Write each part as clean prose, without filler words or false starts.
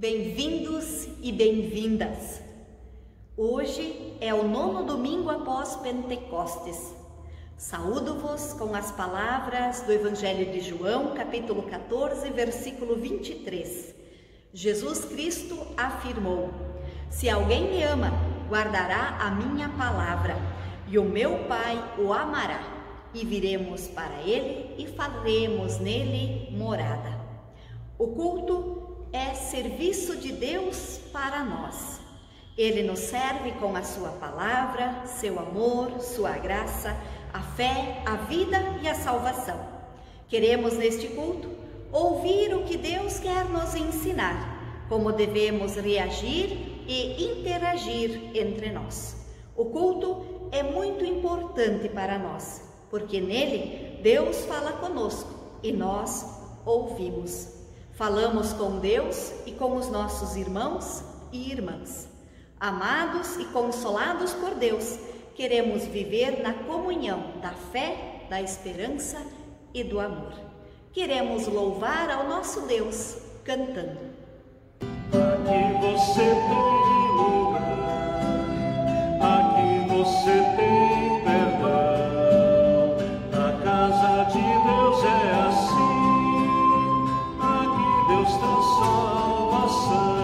Bem-vindos e bem-vindas! Hoje é o 9º domingo após Pentecostes. Saúdo-vos com as palavras do Evangelho de João, capítulo 14, versículo 23. Jesus Cristo afirmou: "Se alguém me ama, guardará a minha palavra, e o meu Pai o amará, e viremos para ele e faremos nele morada." O culto é serviço de Deus para nós. Ele nos serve com a sua palavra, seu amor, sua graça, a fé, a vida e a salvação. Queremos neste culto ouvir o que Deus quer nos ensinar, como devemos reagir e interagir entre nós. O culto é muito importante para nós, porque nele Deus fala conosco e nós ouvimos. Falamos com Deus e com os nossos irmãos e irmãs. Amados e consolados por Deus, queremos viver na comunhão da fé, da esperança e do amor. Queremos louvar ao nosso Deus cantando. Aqui você tem lugar, aqui você tem perdão. Na casa de Deus é assim. Deus traz salvação.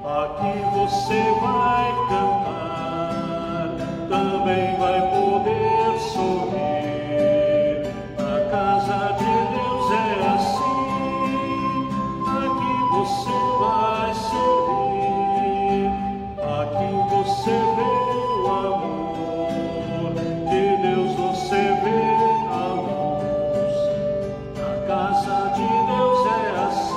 Aqui você vai cantar, também vai poder sorrir. A casa de Deus é assim. Aqui você vai servir. Aqui você vê o amor de Deus, você vê a luz. A casa de Deus é assim.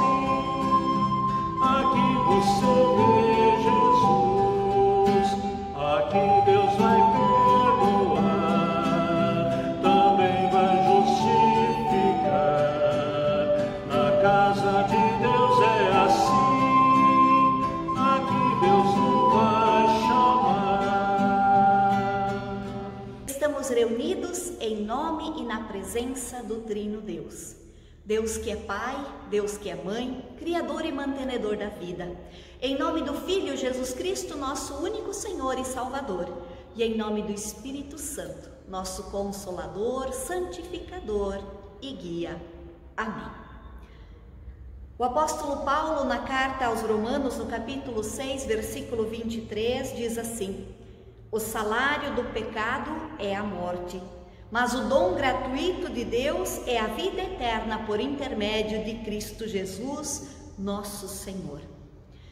Aqui você vê Jesus. Aqui Deus vai perdoar, também vai justificar. Na casa de Deus é assim. Aqui Deus não vai chamar. Estamos reunidos em nome e na presença do Trino Deus. Deus que é Pai, Deus que é Mãe, Criador e mantenedor da vida. Em nome do Filho Jesus Cristo, nosso único Senhor e Salvador. E em nome do Espírito Santo, nosso Consolador, Santificador e Guia. Amém. O apóstolo Paulo, na carta aos Romanos, no capítulo 6, versículo 23, diz assim: "O salário do pecado é a morte, mas o dom gratuito de Deus é a vida eterna por intermédio de Cristo Jesus, nosso Senhor."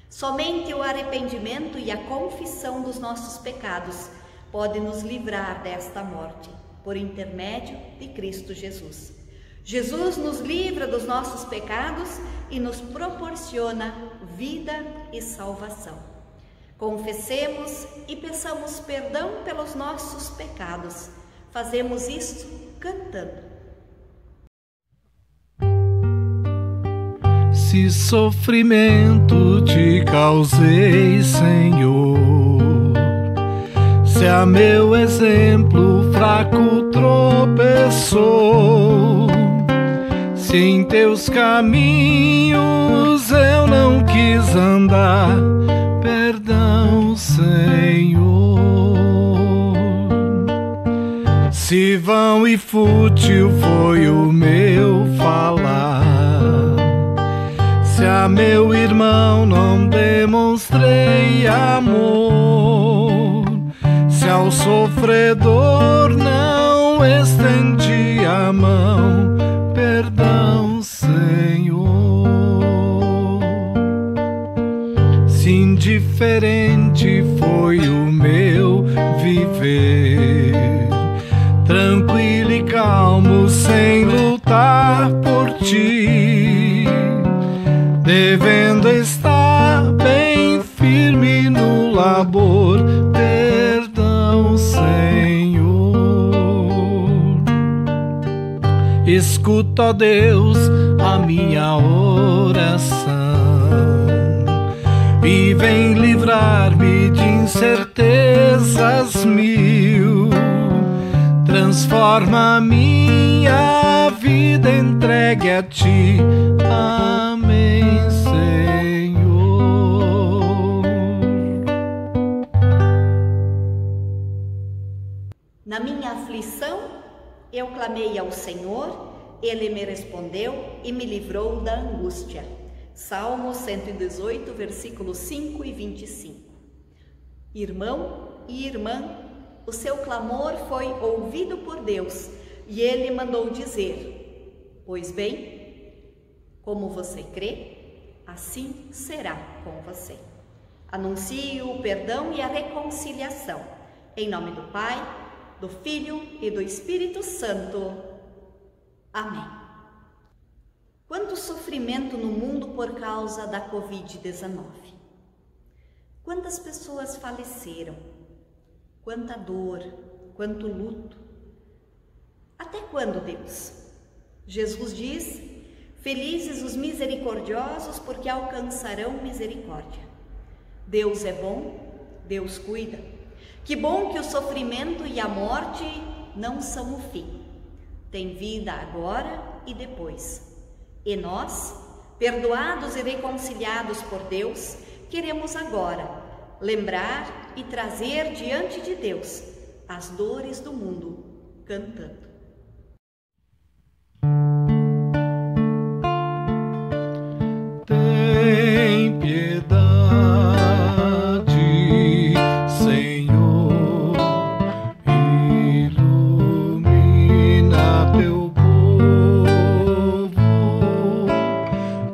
Somente o arrependimento e a confissão dos nossos pecados pode nos livrar desta morte, por intermédio de Cristo Jesus. Jesus nos livra dos nossos pecados e nos proporciona vida e salvação. Confessemos e peçamos perdão pelos nossos pecados. Fazemos isso cantando. Se sofrimento te causei, Senhor, se a meu exemplo fraco tropeçou, se em teus caminhos eu não quis andar, perdão, Senhor. Se vão e fútil foi o meu falar, se a meu irmão não demonstrei amor, se ao sofredor não estendi a mão, perdão, Senhor. Se indiferente foi o meu viver, tranquilo e calmo, sem lutar por ti, devendo estar bem firme no labor, perdão, Senhor. Escuta, ó Deus, a minha oração e vem livrar-me de incertezas mil. Transforma minha vida entregue a ti. Amém, Senhor. Eu clamei ao Senhor, Ele me respondeu e me livrou da angústia. Salmo 118, versículos 5 e 25. Irmão e irmã, o seu clamor foi ouvido por Deus e Ele mandou dizer: pois bem, como você crê, assim será com você. Anuncie o perdão e a reconciliação. Em nome do Pai, do Filho e do Espírito Santo. Amém. Quanto sofrimento no mundo por causa da Covid-19. Quantas pessoas faleceram. Quanta dor, quanto luto. Até quando, Deus? Jesus diz: felizes os misericordiosos, porque alcançarão misericórdia. Deus é bom, Deus cuida. Que bom que o sofrimento e a morte não são o fim. Tem vida agora e depois. E nós, perdoados e reconciliados por Deus, queremos agora lembrar e trazer diante de Deus as dores do mundo, cantando. Tem piedade, Senhor, ilumina teu povo,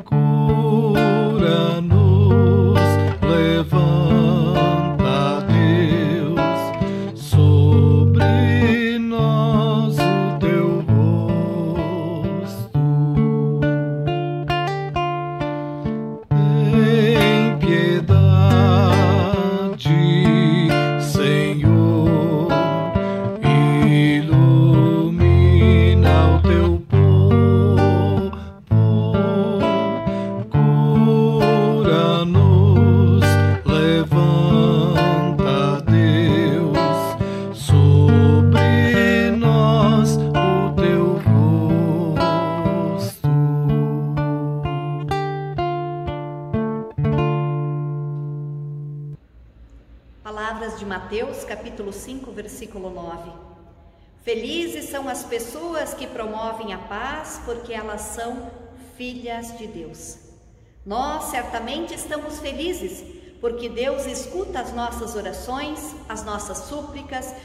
cura-nos, levanta, Deus, sobre nós o teu rosto. Tem piedade, Senhor, ilumina o teu povo, cura-nos, levanta, Deus, sobre nós o teu rosto. Palavras de Mateus, capítulo 5, versículo 9. Felizes são as pessoas que promovem a paz, porque elas são filhas de Deus. Nós certamente estamos felizes, porque Deus escuta as nossas orações, as nossas súplicas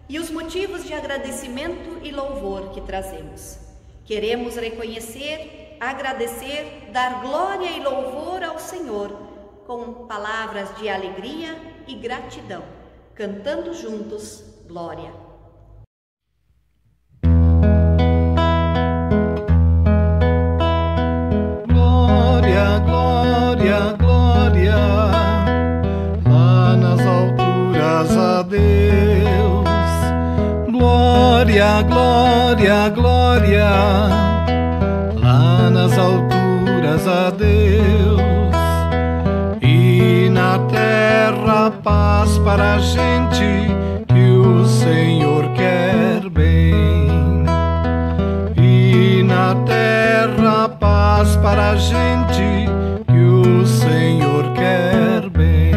e os motivos de agradecimento e louvor que trazemos. Queremos reconhecer, agradecer, dar glória e louvor ao Senhor, com palavras de alegria e gratidão, cantando juntos glória. Glória, glória, glória, lá nas alturas a Deus. Glória, glória, glória, lá nas alturas a Deus. E na terra paz para a gente, que o Senhor quer bem. E na terra paz para a gente, que o Senhor quer bem.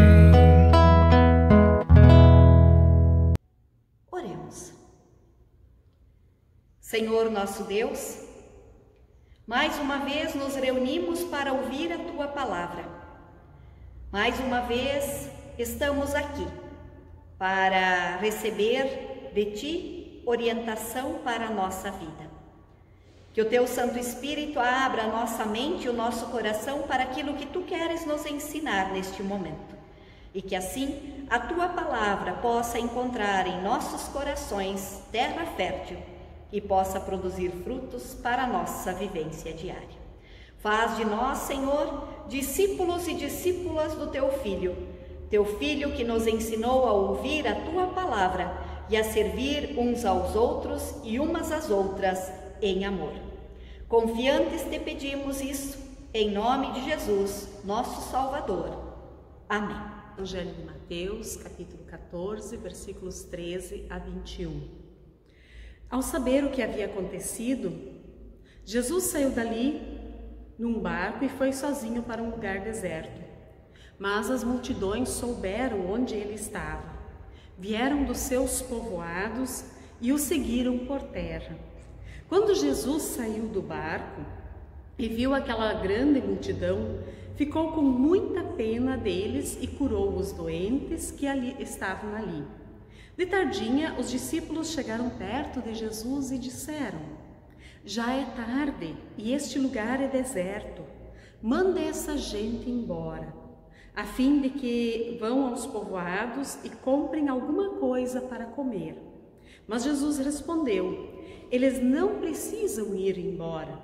Oremos. Senhor nosso Deus, mais uma vez nos reunimos para ouvir a Tua palavra. Mais uma vez estamos aqui para receber de Ti orientação para a nossa vida. Que o Teu Santo Espírito abra a nossa mente e o nosso coração para aquilo que Tu queres nos ensinar neste momento. E que assim a Tua palavra possa encontrar em nossos corações terra fértil e possa produzir frutos para a nossa vivência diária. Faz de nós, Senhor, discípulos e discípulas do Teu Filho que nos ensinou a ouvir a Tua palavra e a servir uns aos outros e umas às outras em amor. Confiantes te pedimos isso, em nome de Jesus, nosso Salvador. Amém. Evangelho de Mateus, capítulo 14, versículos 13 a 21. Ao saber o que havia acontecido, Jesus saiu dali num barco e foi sozinho para um lugar deserto. Mas as multidões souberam onde ele estava. Vieram dos seus povoados e o seguiram por terra. Quando Jesus saiu do barco e viu aquela grande multidão, ficou com muita pena deles e curou os doentes que estavam ali. De tardinha, os discípulos chegaram perto de Jesus e disseram: já é tarde e este lugar é deserto. Manda essa gente embora, a fim de que vão aos povoados e comprem alguma coisa para comer. Mas Jesus respondeu: eles não precisam ir embora.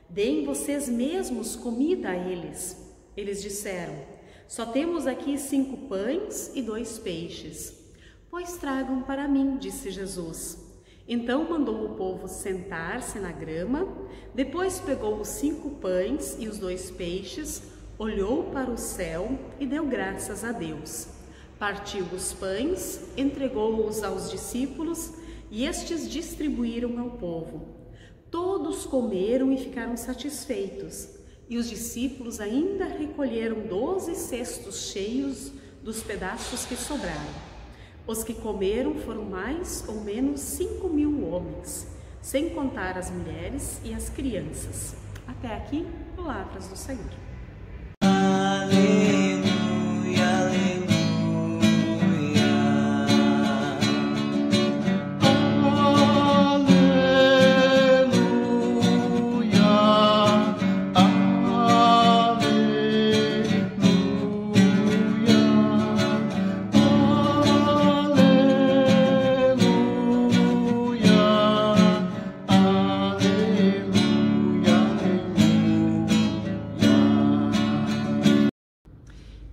Deem vocês mesmos comida a eles. Eles disseram: só temos aqui 5 pães e 2 peixes. Pois tragam para mim, disse Jesus. Então mandou o povo sentar-se na grama, depois pegou os 5 pães e os 2 peixes, olhou para o céu e deu graças a Deus. Partiu os pães, entregou-os aos discípulos e estes distribuíram ao povo. Todos comeram e ficaram satisfeitos, e os discípulos ainda recolheram 12 cestos cheios dos pedaços que sobraram. Os que comeram foram mais ou menos 5.000 homens, sem contar as mulheres e as crianças. Até aqui, palavras do Senhor. Aleluia, aleluia.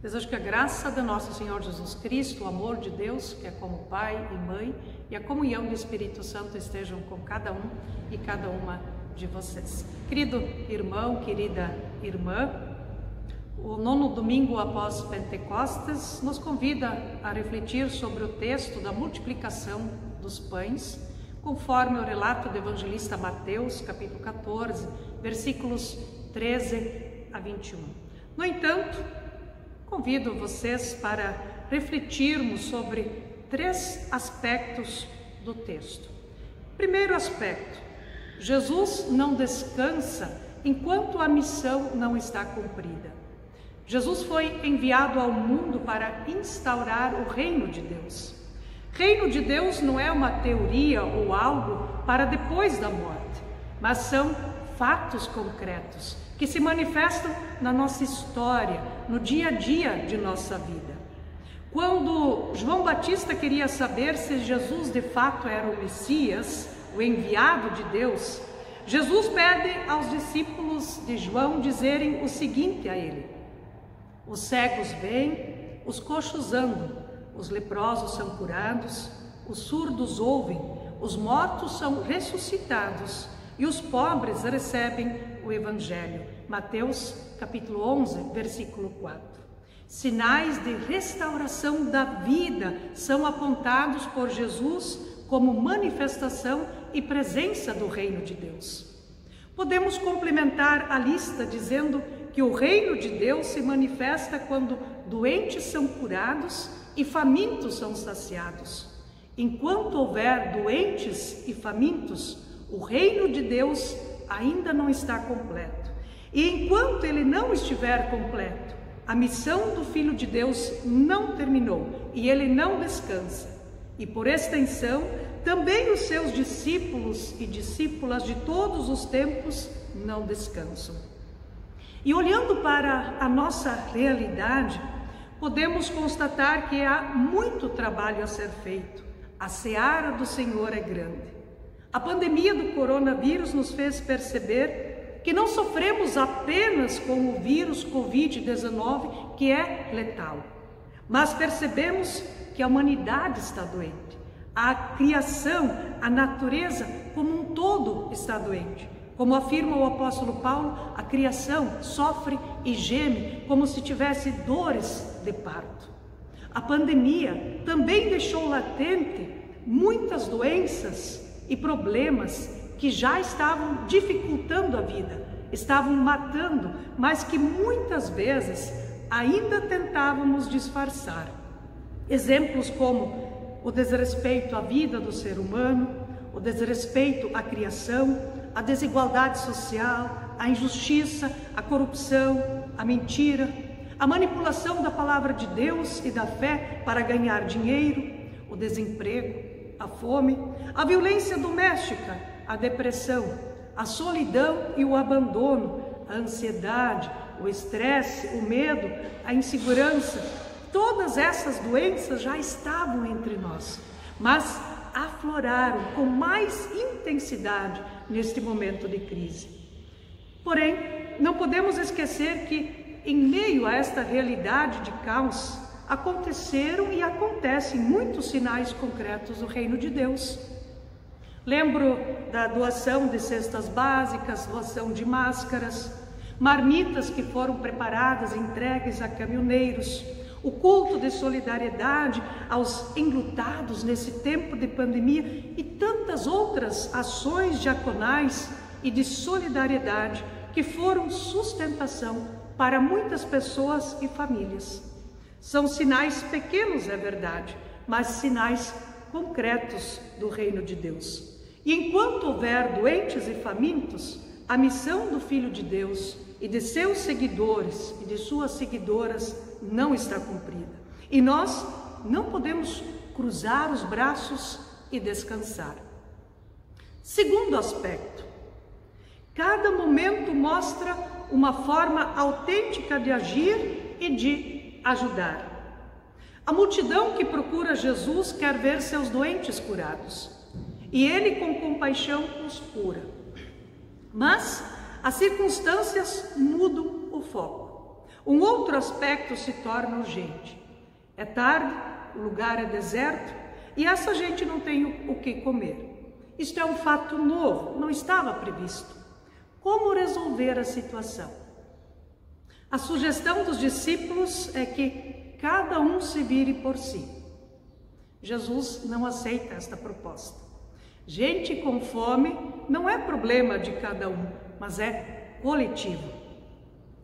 Desejo que a graça do nosso Senhor Jesus Cristo, o amor de Deus, que é como Pai e Mãe, e a comunhão do Espírito Santo estejam com cada um e cada uma de vocês. Querido irmão, querida irmã, o 9º domingo após Pentecostes nos convida a refletir sobre o texto da multiplicação dos pães, conforme o relato do evangelista Mateus, capítulo 14, versículos 13 a 21. No entanto, convido vocês para refletirmos sobre 3 aspectos do texto. Primeiro aspecto: Jesus não descansa enquanto a missão não está cumprida. Jesus foi enviado ao mundo para instaurar o reino de Deus. Reino de Deus não é uma teoria ou algo para depois da morte, mas são fatos concretos que se manifestam na nossa história, no dia a dia de nossa vida. Quando João Batista queria saber se Jesus de fato era o Messias, o enviado de Deus, Jesus pede aos discípulos de João dizerem o seguinte a ele: os cegos veem, os coxos andam, os leprosos são curados, os surdos ouvem, os mortos são ressuscitados e os pobres recebem o Evangelho. Mateus capítulo 11, versículo 4. Sinais de restauração da vida são apontados por Jesus como manifestação e presença do reino de Deus. Podemos complementar a lista dizendo que o reino de Deus se manifesta quando doentes são curados e famintos são saciados. Enquanto houver doentes e famintos, o reino de Deus ainda não está completo. E enquanto ele não estiver completo, a missão do Filho de Deus não terminou e ele não descansa. E por extensão, também os seus discípulos e discípulas de todos os tempos não descansam. E olhando para a nossa realidade, podemos constatar que há muito trabalho a ser feito. A seara do Senhor é grande. A pandemia do coronavírus nos fez perceber que não sofremos apenas com o vírus Covid-19, que é letal, mas percebemos que a humanidade está doente. A criação, a natureza como um todo está doente. Como afirma o apóstolo Paulo, a criação sofre e geme como se tivesse dores de parto. A pandemia também deixou latente muitas doenças e problemas que já estavam dificultando a vida, estavam matando, mas que muitas vezes ainda tentávamos disfarçar. Exemplos como o desrespeito à vida do ser humano, o o desrespeito à criação, a desigualdade social, a injustiça, a corrupção, a mentira, a manipulação da palavra de Deus e da fé para ganhar dinheiro, o desemprego, a fome, a violência doméstica, a depressão, a solidão e o abandono, a ansiedade, o estresse, o medo, a insegurança. Todas essas doenças já estavam entre nós, mas afloraram com mais intensidade neste momento de crise. Porém, não podemos esquecer que, em meio a esta realidade de caos, aconteceram e acontecem muitos sinais concretos do reino de Deus. Lembro da doação de cestas básicas, doação de máscaras, marmitas que foram preparadas e entregues a caminhoneiros, o culto de solidariedade aos enlutados nesse tempo de pandemia e tantas outras ações diaconais e de solidariedade que foram sustentação para muitas pessoas e famílias. São sinais pequenos, é verdade, mas sinais concretos do reino de Deus. E enquanto houver doentes e famintos, a missão do Filho de Deus e de seus seguidores e de suas seguidoras não está cumprida. E nós não podemos cruzar os braços e descansar. Segundo aspecto, cada momento mostra uma forma autêntica de agir e de ajudar. A multidão que procura Jesus quer ver seus doentes curados, e ele com compaixão os cura. Mas as circunstâncias mudam o foco. Um outro aspecto se torna urgente. É tarde, o lugar é deserto e essa gente não tem o que comer. Isto é um fato novo, não estava previsto. Como resolver a situação? A sugestão dos discípulos é que cada um se vire por si. Jesus não aceita esta proposta. Gente com fome não é problema de cada um, mas é coletivo.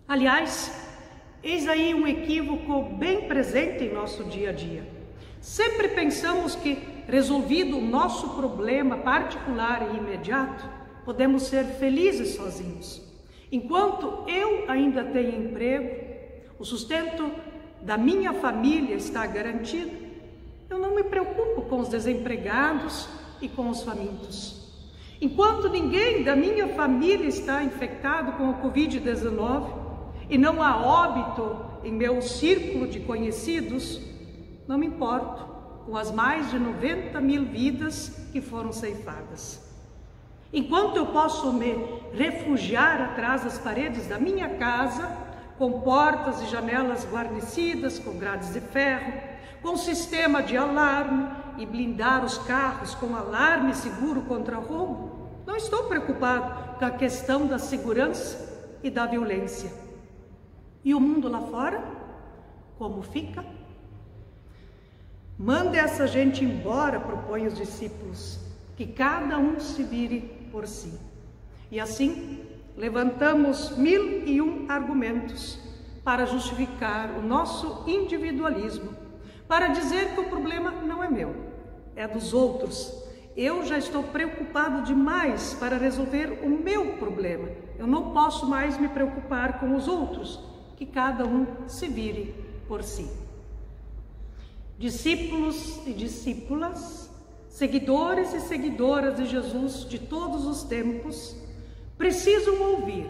Aliás, eis aí um equívoco bem presente em nosso dia a dia. Sempre pensamos que, resolvido o nosso problema particular e imediato, podemos ser felizes sozinhos. Enquanto eu ainda tenho emprego, o sustento da minha família está garantido, eu não me preocupo com os desempregados e com os famintos. Enquanto ninguém da minha família está infectado com o Covid-19 e não há óbito em meu círculo de conhecidos, não me importo com as mais de 90 mil vidas que foram ceifadas. Enquanto eu posso me refugiar atrás das paredes da minha casa, com portas e janelas guarnecidas com grades de ferro, com sistema de alarme e blindar os carros com alarme seguro contra roubo, não estou preocupado com a questão da segurança e da violência. E o mundo lá fora? Como fica? Mande essa gente embora, propõe os discípulos, que cada um se vire por si. E assim, levantamos 1001 argumentos para justificar o nosso individualismo, para dizer que o problema não é meu, é dos outros. Eu já estou preocupado demais para resolver o meu problema. Eu não posso mais me preocupar com os outros, que cada um se vire por si. Discípulos e discípulas, seguidores e seguidoras de Jesus de todos os tempos, precisam ouvir,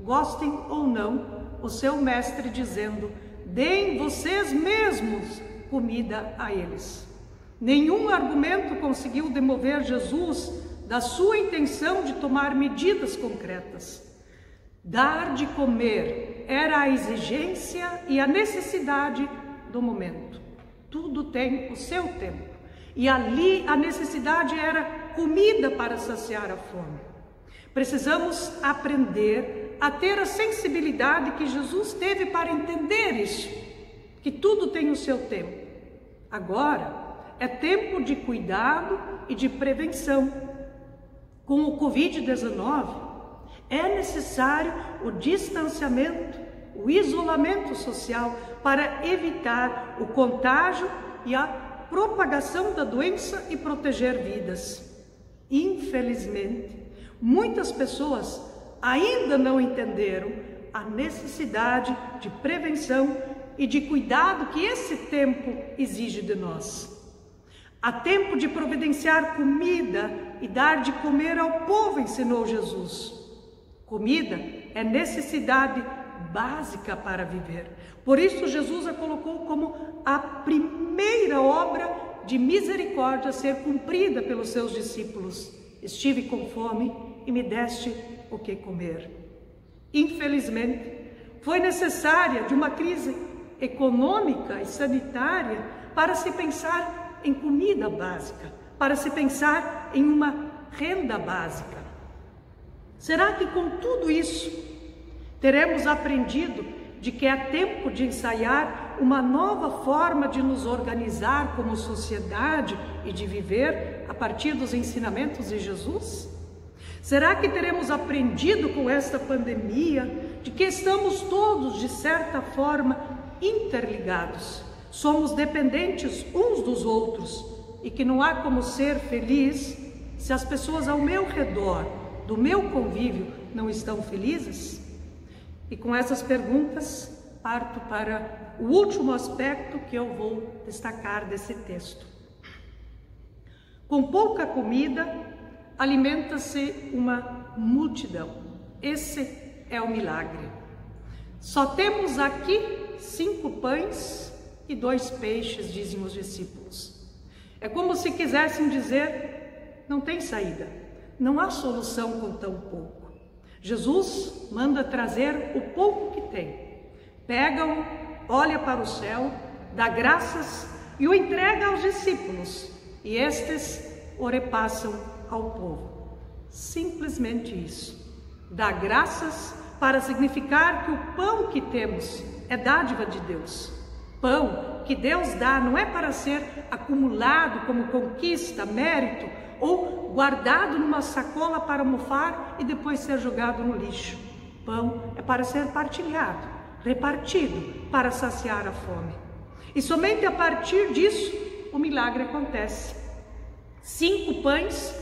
gostem ou não, o seu mestre dizendo: deem vocês mesmos comida a eles. Nenhum argumento conseguiu demover Jesus da sua intenção de tomar medidas concretas. Dar de comer era a exigência e a necessidade do momento. Tudo tem o seu tempo. E ali a necessidade era comida para saciar a fome. Precisamos aprender a ter a sensibilidade que Jesus teve para entender isso, que tudo tem o seu tempo. Agora é tempo de cuidado e de prevenção. Com o Covid-19, é necessário o distanciamento, o isolamento social para evitar o contágio e a propagação da doença e proteger vidas. Infelizmente, muitas pessoas ainda não entenderam a necessidade de prevenção e de cuidado que esse tempo exige de nós. Há tempo de providenciar comida e dar de comer ao povo, ensinou Jesus. Comida é necessidade básica para viver. Por isso Jesus a colocou como a primeira obra de misericórdia a ser cumprida pelos seus discípulos. Estive com fome e me deste o que comer. Infelizmente, foi necessária de uma crise econômica e sanitária para se pensar em comida básica, para se pensar em uma renda básica. Será que com tudo isso teremos aprendido de que é tempo de ensaiar uma nova forma de nos organizar como sociedade e de viver a partir dos ensinamentos de Jesus? Será que teremos aprendido com esta pandemia de que estamos todos, de certa forma, interligados? Somos dependentes uns dos outros e que não há como ser feliz se as pessoas ao meu redor, do meu convívio, não estão felizes? E com essas perguntas, parto para o último aspecto que eu vou destacar desse texto. Com pouca comida, alimenta-se uma multidão. Esse é o milagre. Só temos aqui 5 pães e 2 peixes, dizem os discípulos. É como se quisessem dizer, não tem saída, não há solução com tão pouco. Jesus manda trazer o pouco que tem. Pega-o, olha para o céu, dá graças e o entrega aos discípulos. E estes o repassam ao povo. Simplesmente isso. Dá graças para significar que o pão que temos é dádiva de Deus. Pão que Deus dá não é para ser acumulado como conquista, mérito, ou guardado numa sacola para mofar e depois ser jogado no lixo. Pão é para ser partilhado, repartido, para saciar a fome. E somente a partir disso o milagre acontece. 5 pães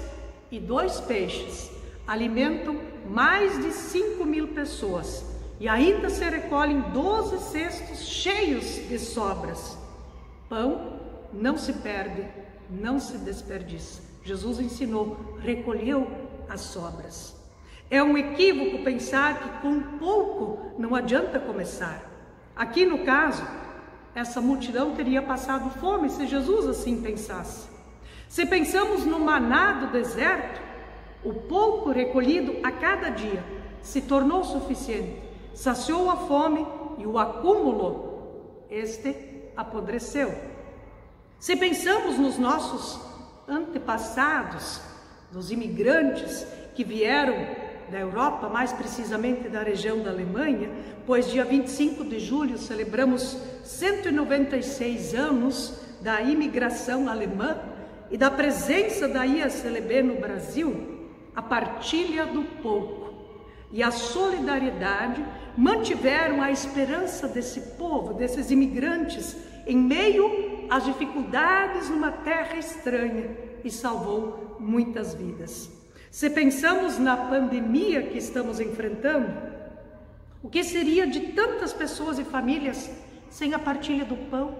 e 2 peixes alimentam mais de 5.000 pessoas e ainda se recolhem 12 cestos cheios de sobras. Pão não se perde, não se desperdiça. Jesus ensinou, recolheu as sobras. É um equívoco pensar que com pouco não adianta começar. Aqui no caso, essa multidão teria passado fome se Jesus assim pensasse. Se pensamos no maná do deserto, o pouco recolhido a cada dia se tornou suficiente, saciou a fome e o acúmulo, apodreceu. Se pensamos nos nossos antepassados, dos imigrantes que vieram da Europa, mais precisamente da região da Alemanha, pois dia 25 de julho celebramos 196 anos da imigração alemã e da presença da IACLB no Brasil. A partilha do pouco e a solidariedade mantiveram a esperança desse povo, desses imigrantes, em meio às dificuldades numa terra estranha, e salvou muitas vidas. Se pensamos na pandemia que estamos enfrentando, o que seria de tantas pessoas e famílias sem a partilha do pão,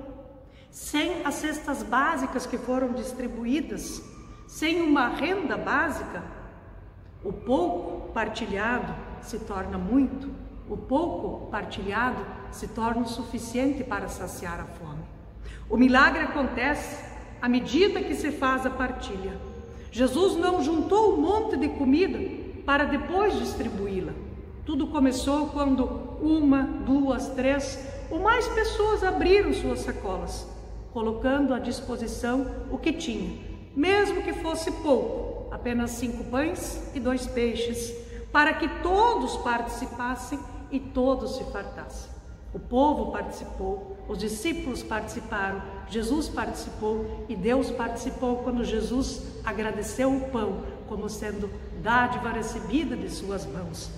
sem as cestas básicas que foram distribuídas, sem uma renda básica? O pouco partilhado se torna muito, o pouco partilhado se torna o suficiente para saciar a fome. O milagre acontece à medida que se faz a partilha. Jesus não juntou um monte de comida para depois distribuí-la. Tudo começou quando 1, 2, 3 ou mais pessoas abriram suas sacolas, colocando à disposição o que tinha, mesmo que fosse pouco, apenas 5 pães e 2 peixes, para que todos participassem e todos se fartassem. O povo participou, os discípulos participaram, Jesus participou e Deus participou quando Jesus agradeceu o pão como sendo dádiva recebida de suas mãos.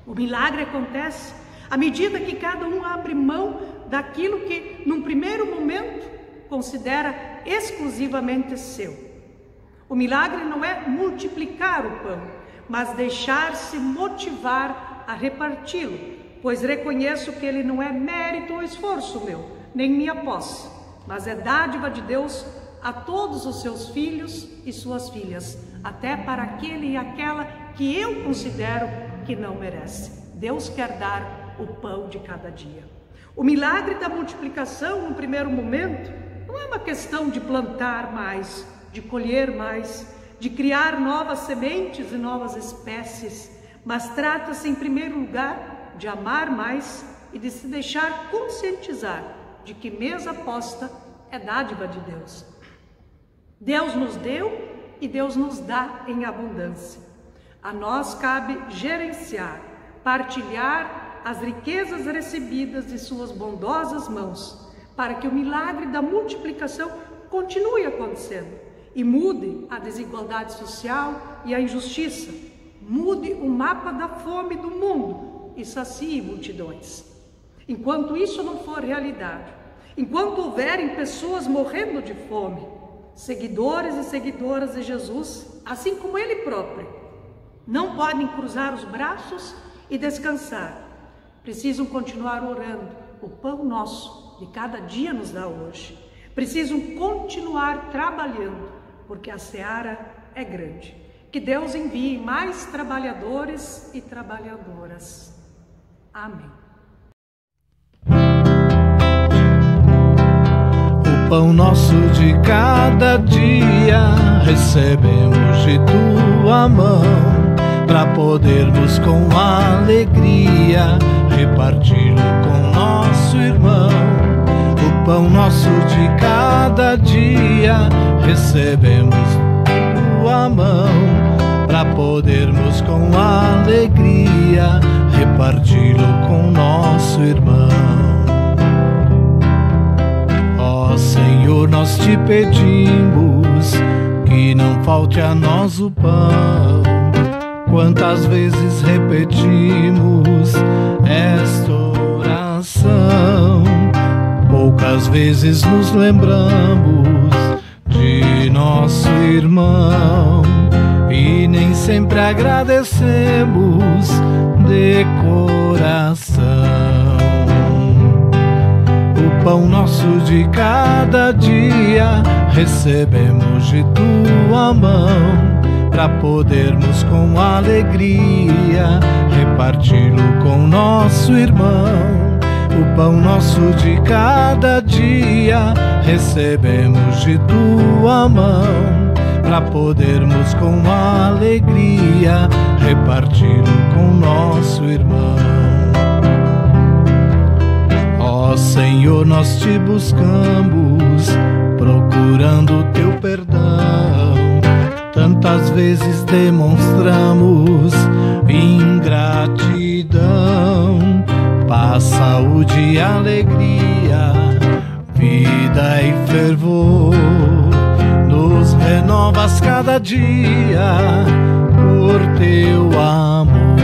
O milagre acontece à medida que cada um abre mão daquilo que, num primeiro momento, considera exclusivamente seu. O milagre não é multiplicar o pão, mas deixar-se motivar a reparti-lo, pois reconheço que ele não é mérito ou esforço meu, nem minha posse, mas é dádiva de Deus a todos os seus filhos e suas filhas, até para aquele e aquela que eu considero que não merece. Deus quer dar o pão de cada dia. O milagre da multiplicação, no primeiro momento, não é uma questão de plantar mais, de colher mais, de criar novas sementes e novas espécies, mas trata-se, em primeiro lugar, de amar mais e de se deixar conscientizar de que mesa posta é dádiva de Deus. Deus nos deu e Deus nos dá em abundância. A nós cabe gerenciar, partilhar as riquezas recebidas de suas bondosas mãos, para que o milagre da multiplicação continue acontecendo e mude a desigualdade social e a injustiça, mude o mapa da fome do mundo e sacie multidões. Enquanto isso não for realidade, enquanto houverem pessoas morrendo de fome, seguidores e seguidoras de Jesus, assim como Ele próprio, não podem cruzar os braços e descansar. Precisam continuar orando. O pão nosso de cada dia nos dá hoje. Precisam continuar trabalhando, porque a seara é grande. Que Deus envie mais trabalhadores e trabalhadoras. Amém. O pão nosso de cada dia recebemos de tua mão, para podermos com alegria reparti-lo com nosso irmão. O pão nosso de cada dia recebemos de tua mão, para podermos com alegria reparti-lo com nosso irmão. Ó Senhor, nós te pedimos que não falte a nós o pão. Quantas vezes repetimos esta oração, poucas vezes nos lembramos de nosso irmão e nem sempre agradecemos de coração. O pão nosso de cada dia recebemos de tua mão, para podermos com alegria reparti-lo com nosso irmão. O pão nosso de cada dia recebemos de tua mão, para podermos com alegria reparti-lo com nosso irmão. Ó Senhor, nós te buscamos, procurando teu perdão. Tantas vezes demonstramos ingratidão. Paz, saúde e alegria, vida e fervor, nos renovas cada dia por teu amor.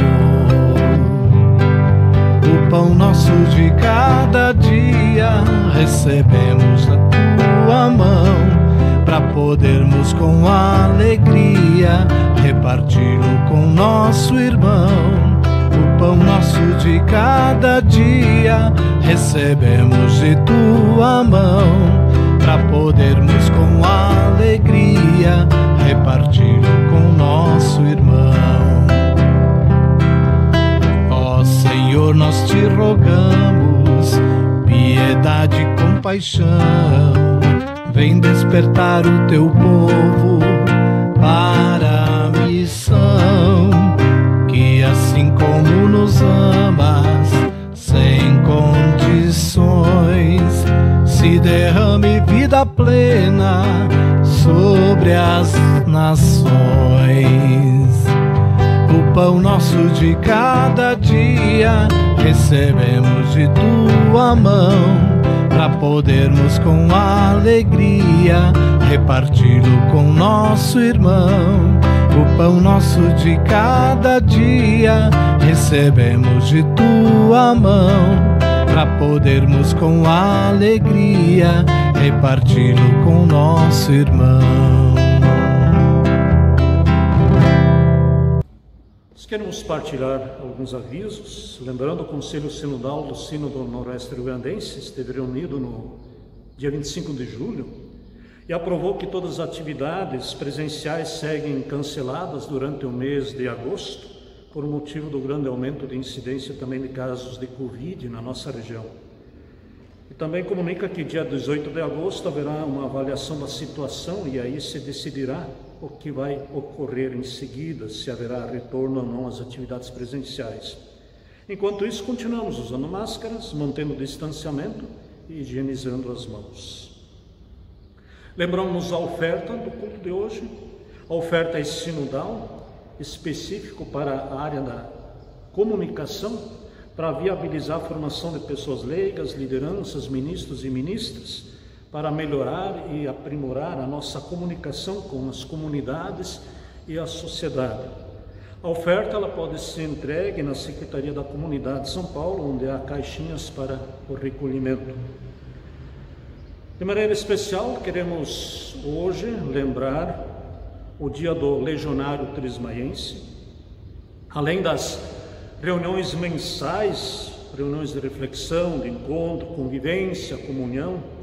O pão nosso de cada dia recebemos da tua mão, para podermos com alegria reparti-lo com nosso irmão. O pão nosso de cada dia recebemos de tua mão, para podermos com alegria reparti-lo com nosso irmão. Ó Senhor, nós te rogamos piedade e compaixão. Vem despertar o teu povo para a missão, que assim como nos amas, sem condições, se derrame vida plena sobre as nações. O pão nosso de cada dia recebemos de tua mão, para podermos com alegria reparti-lo com nosso irmão. O pão nosso de cada dia recebemos de tua mão, para podermos com alegria reparti-lo com nosso irmão. queremos partilhar alguns avisos, lembrando o Conselho Sinodal do Sínodo Noroeste Rio-Grandense esteve reunido no dia 25 de julho e aprovou que todas as atividades presenciais seguem canceladas durante o mês de agosto, por motivo do grande aumento de incidência também de casos de Covid na nossa região. E também comunica que dia 18 de agosto haverá uma avaliação da situação e aí se decidirá o que vai ocorrer em seguida, se haverá retorno ou não às atividades presenciais. Enquanto isso, continuamos usando máscaras, mantendo o distanciamento e higienizando as mãos. Lembramos a oferta do culto de hoje. A oferta é sinodal, específico para a área da comunicação, para viabilizar a formação de pessoas leigas, lideranças, ministros e ministras, para melhorar e aprimorar a nossa comunicação com as comunidades e a sociedade. A oferta ela pode ser entregue na Secretaria da Comunidade de São Paulo, onde há caixinhas para o recolhimento. De maneira especial, queremos hoje lembrar o dia do Legionário Trismaiense. Além das reuniões mensais, reuniões de reflexão, de encontro, convivência, comunhão,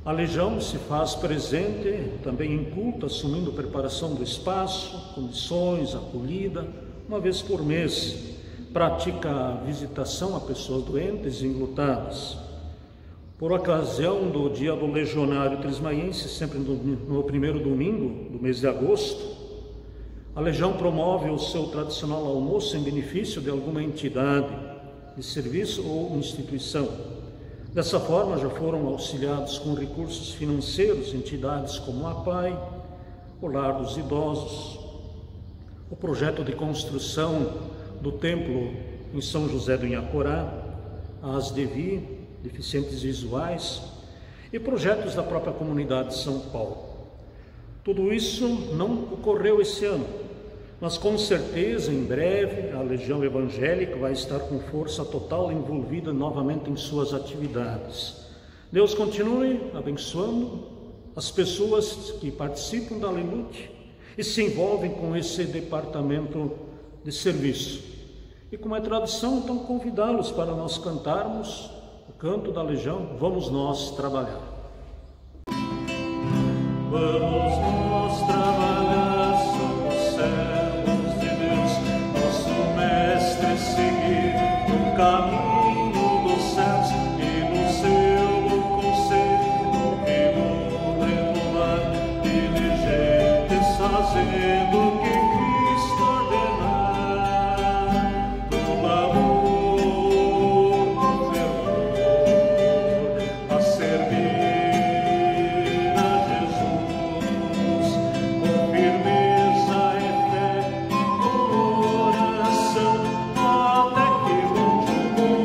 a Legião se faz presente também em culto, assumindo preparação do espaço, condições, acolhida, uma vez por mês. Pratica a visitação a pessoas doentes e enlutadas. Por ocasião do dia do Legionário Trismaiense, sempre no primeiro domingo do mês de agosto, a Legião promove o seu tradicional almoço em benefício de alguma entidade de serviço ou instituição. Dessa forma, já foram auxiliados com recursos financeiros entidades como a PAI, o Lar dos Idosos, o projeto de construção do templo em São José do Inhacorá, a ASDEVI, deficientes visuais, e projetos da própria comunidade de São Paulo. Tudo isso não ocorreu esse ano, mas com certeza em breve a Legião Evangélica vai estar com força total envolvida novamente em suas atividades. Deus continue abençoando as pessoas que participam da Lemute e se envolvem com esse departamento de serviço. E como é tradição, então convidá-los para nós cantarmos o canto da Legião, Vamos Nós Trabalhar. Vamos nós trabalhar, somos servos de Deus, nosso mestre seguir no caminho dos céus e no seu conselho que renovar, diligentes fazendo o que Cristo ordenar, com amor, com fervor, a servir até que o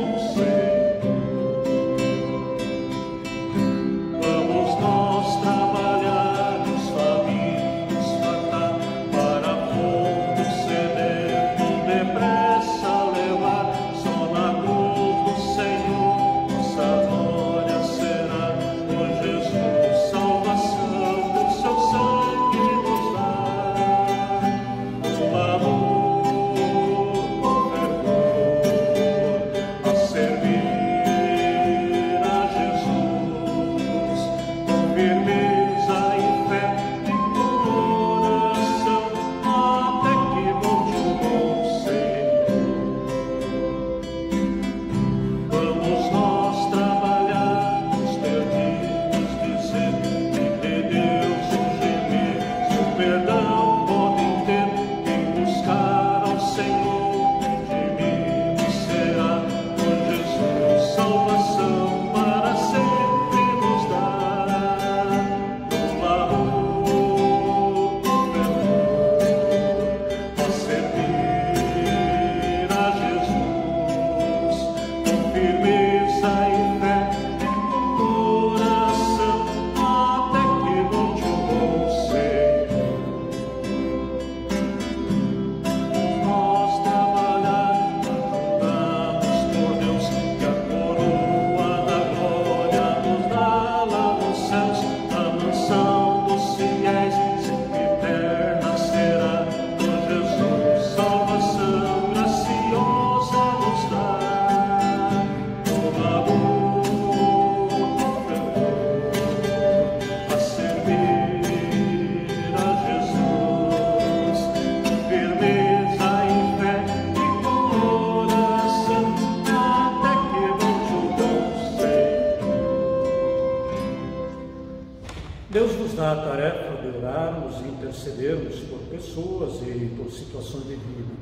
dá a tarefa de orarmos e intercedermos por pessoas e por situações de vida.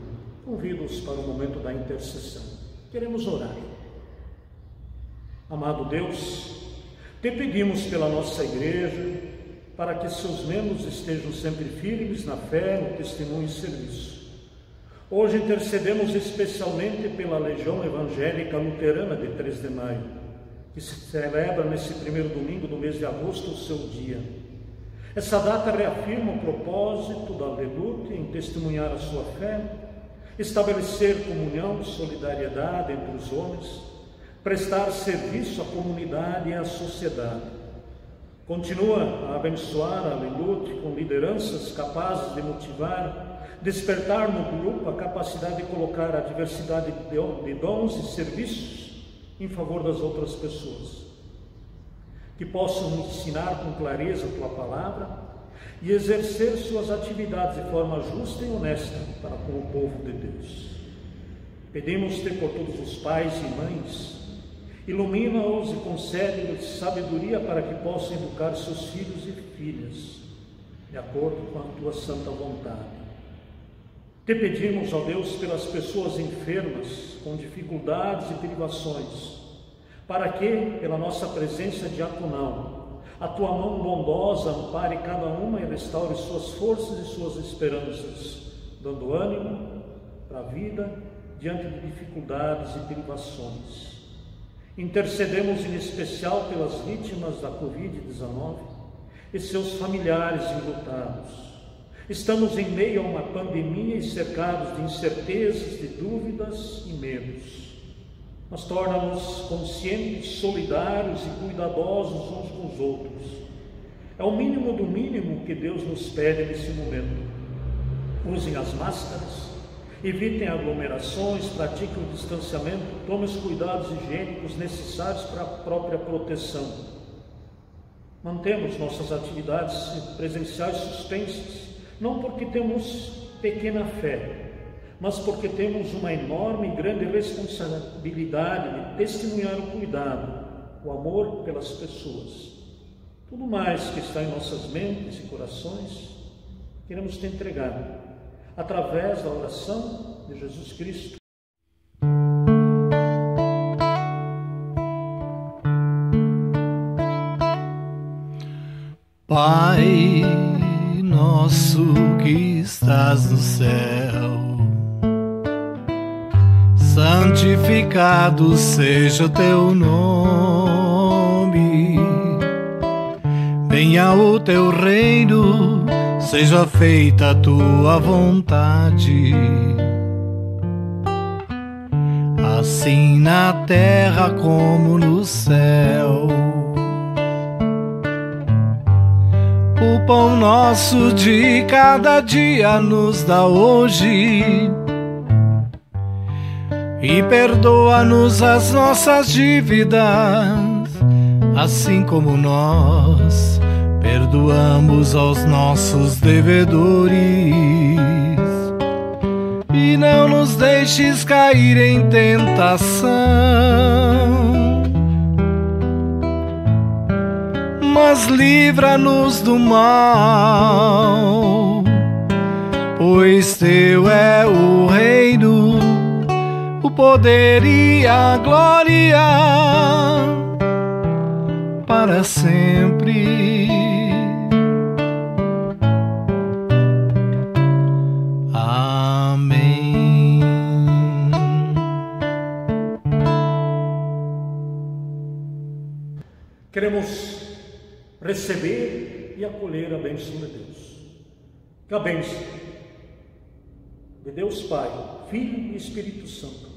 Convido-os para o momento da intercessão. Queremos orar. Amado Deus, te pedimos pela nossa igreja, para que seus membros estejam sempre firmes na fé, no testemunho e serviço. Hoje intercedemos especialmente pela Legião Evangélica Luterana de 3 de maio, que se celebra nesse primeiro domingo do mês de agosto o seu dia. Essa data reafirma o propósito da Leluta em testemunhar a sua fé, estabelecer comunhão, solidariedade entre os homens, prestar serviço à comunidade e à sociedade. Continua a abençoar a Leluta com lideranças capazes de motivar, despertar no grupo a capacidade de colocar a diversidade de dons e serviços em favor das outras pessoas. Que possam ensinar com clareza a tua palavra e exercer suas atividades de forma justa e honesta para com o povo de Deus. Pedimos-te por todos os pais e mães, ilumina-os e concede-lhes sabedoria para que possam educar seus filhos e filhas, de acordo com a tua santa vontade. Te pedimos, ó Deus, pelas pessoas enfermas, com dificuldades e privações, para que, pela nossa presença diaconal, a tua mão bondosa ampare cada uma e restaure suas forças e suas esperanças, dando ânimo para a vida diante de dificuldades e privações. Intercedemos em especial pelas vítimas da Covid-19 e seus familiares enlutados. Estamos em meio a uma pandemia e cercados de incertezas, de dúvidas e medos. Mas torna-nos conscientes, solidários e cuidadosos uns com os outros. É o mínimo do mínimo que Deus nos pede nesse momento. Usem as máscaras, evitem aglomerações, pratiquem o distanciamento, tomem os cuidados higiênicos necessários para a própria proteção. Mantemos nossas atividades presenciais suspensas, não porque temos pequena fé, mas porque temos uma enorme e grande responsabilidade de testemunhar o cuidado, o amor pelas pessoas. Tudo mais que está em nossas mentes e corações, queremos te entregar, através da oração de Jesus Cristo. Pai nosso que estás no céu, santificado seja o teu nome. Venha o teu reino, seja feita a tua vontade, assim na terra como no céu. O pão nosso de cada dia nos dá hoje, e perdoa-nos as nossas dívidas, assim como nós perdoamos aos nossos devedores. E não nos deixes cair em tentação, mas livra-nos do mal, pois teu é o reino, o poder e a glória para sempre. Amém. Queremos receber e acolher a bênção de Deus. Que a bênção de Deus Pai, Filho e Espírito Santo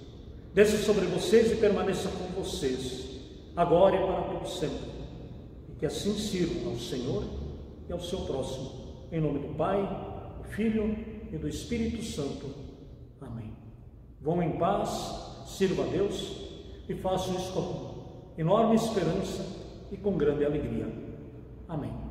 desça sobre vocês e permaneça com vocês, agora e para todo sempre. E que assim sirvam ao Senhor e ao seu próximo. Em nome do Pai, do Filho e do Espírito Santo. Amém. Vão em paz, sirvam a Deus e façam isso com enorme esperança e com grande alegria. Amém.